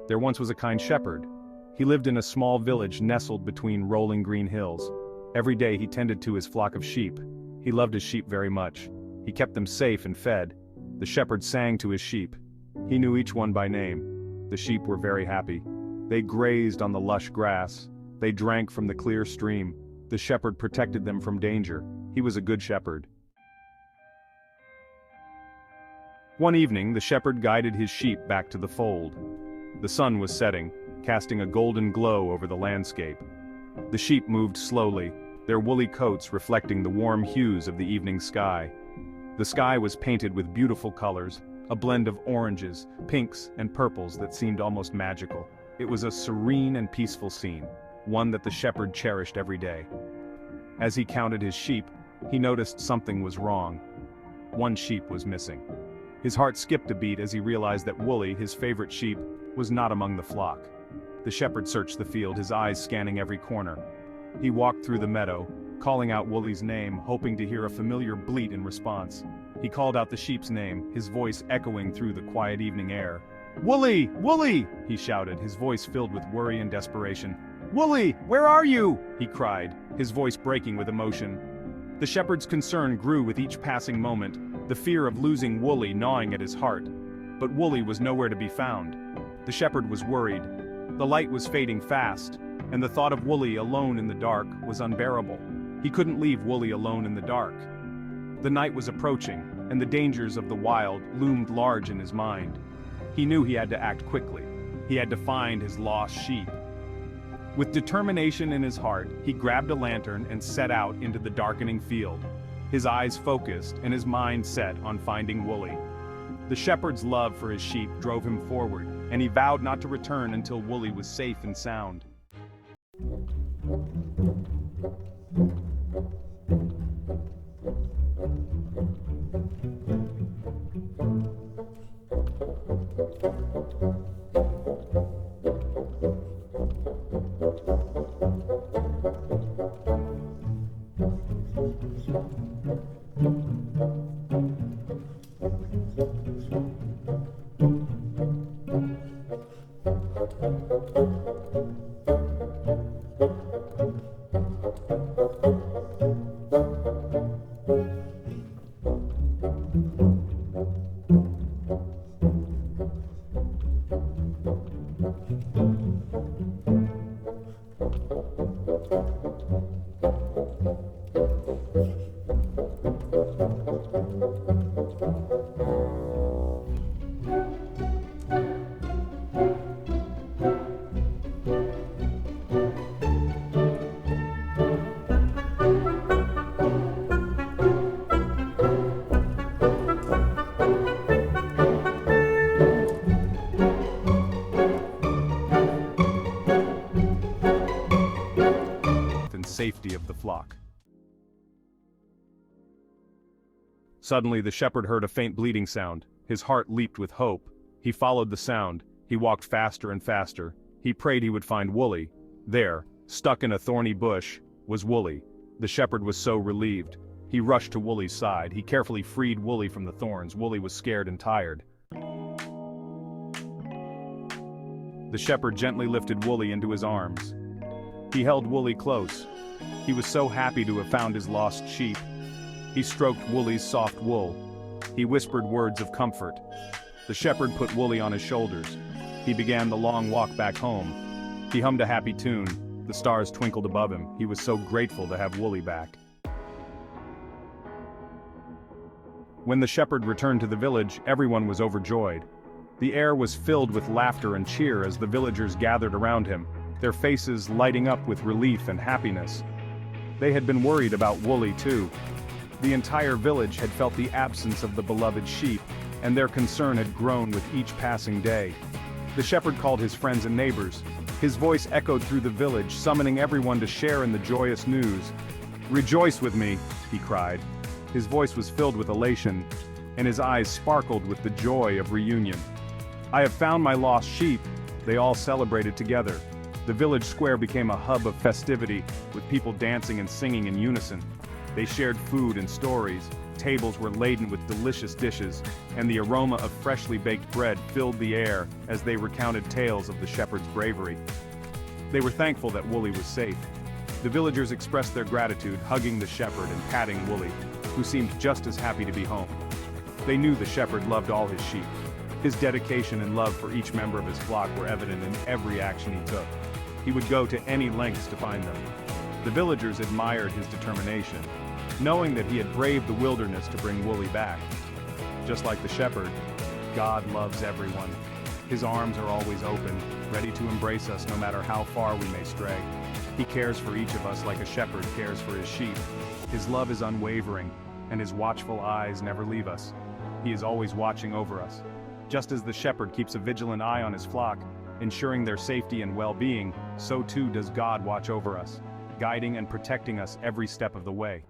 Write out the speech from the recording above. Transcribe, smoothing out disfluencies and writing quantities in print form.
There once was a kind shepherd. He lived in a small village nestled between rolling green hills. Every day he tended to his flock of sheep. He loved his sheep very much. He kept them safe and fed. The shepherd sang to his sheep. He knew each one by name. The sheep were very happy. They grazed on the lush grass. They drank from the clear stream. The shepherd protected them from danger. He was a good shepherd. One evening, the shepherd guided his sheep back to the fold. The sun was setting, casting a golden glow over the landscape. The sheep moved slowly, their woolly coats reflecting the warm hues of the evening sky. The sky was painted with beautiful colors, a blend of oranges, pinks, and purples that seemed almost magical. It was a serene and peaceful scene, one that the shepherd cherished every day. As he counted his sheep, he noticed something was wrong. One sheep was missing. His heart skipped a beat as he realized that Wooly, his favorite sheep, was not among the flock. The shepherd searched the field, his eyes scanning every corner. He walked through the meadow, calling out Wooly's name, hoping to hear a familiar bleat in response. He called out the sheep's name, his voice echoing through the quiet evening air. "Wooly! Wooly!" he shouted, his voice filled with worry and desperation. "Wooly, where are you?" he cried, his voice breaking with emotion. The shepherd's concern grew with each passing moment, the fear of losing Wooly gnawing at his heart. But Wooly was nowhere to be found. The shepherd was worried. The light was fading fast, and the thought of Wooly alone in the dark was unbearable. He couldn't leave Wooly alone in the dark. The night was approaching, and the dangers of the wild loomed large in his mind. He knew he had to act quickly. He had to find his lost sheep. With determination in his heart, he grabbed a lantern and set out into the darkening field. His eyes focused and his mind set on finding Wooly. The shepherd's love for his sheep drove him forward, and he vowed not to return until Wooly was safe and sound. Safety of the flock. Suddenly the shepherd heard a faint bleating sound. His heart leaped with hope. He followed the sound. He walked faster and faster. He prayed he would find Wooly. There, stuck in a thorny bush, was Wooly. The shepherd was so relieved. He rushed to Wooly's side. He carefully freed Wooly from the thorns. Wooly was scared and tired. The shepherd gently lifted Wooly into his arms. He held Wooly close. He was so happy to have found his lost sheep. He stroked Wooly's soft wool. He whispered words of comfort. The shepherd put Wooly on his shoulders. He began the long walk back home. He hummed a happy tune. The stars twinkled above him. He was so grateful to have Wooly back. When the shepherd returned to the village, everyone was overjoyed. The air was filled with laughter and cheer as the villagers gathered around him, their faces lighting up with relief and happiness. They had been worried about Wooly too. The entire village had felt the absence of the beloved sheep, and their concern had grown with each passing day. The shepherd called his friends and neighbors. His voice echoed through the village, summoning everyone to share in the joyous news. "Rejoice with me," he cried. His voice was filled with elation, and his eyes sparkled with the joy of reunion. "I have found my lost sheep." They all celebrated together. The village square became a hub of festivity, with people dancing and singing in unison. They shared food and stories, Tables were laden with delicious dishes, and the aroma of freshly baked bread filled the air as they recounted tales of the shepherd's bravery. They were thankful that Wooly was safe. The villagers expressed their gratitude, hugging the shepherd and patting Wooly, who seemed just as happy to be home. They knew the shepherd loved all his sheep. His dedication and love for each member of his flock were evident in every action he took. He would go to any lengths to find them. The villagers admired his determination, knowing that he had braved the wilderness to bring Wooly back. Just like the shepherd, God loves everyone. His arms are always open, ready to embrace us no matter how far we may stray. He cares for each of us like a shepherd cares for his sheep. His love is unwavering, and his watchful eyes never leave us. He is always watching over us. Just as the shepherd keeps a vigilant eye on his flock, ensuring their safety and well-being, so too does God watch over us, guiding and protecting us every step of the way.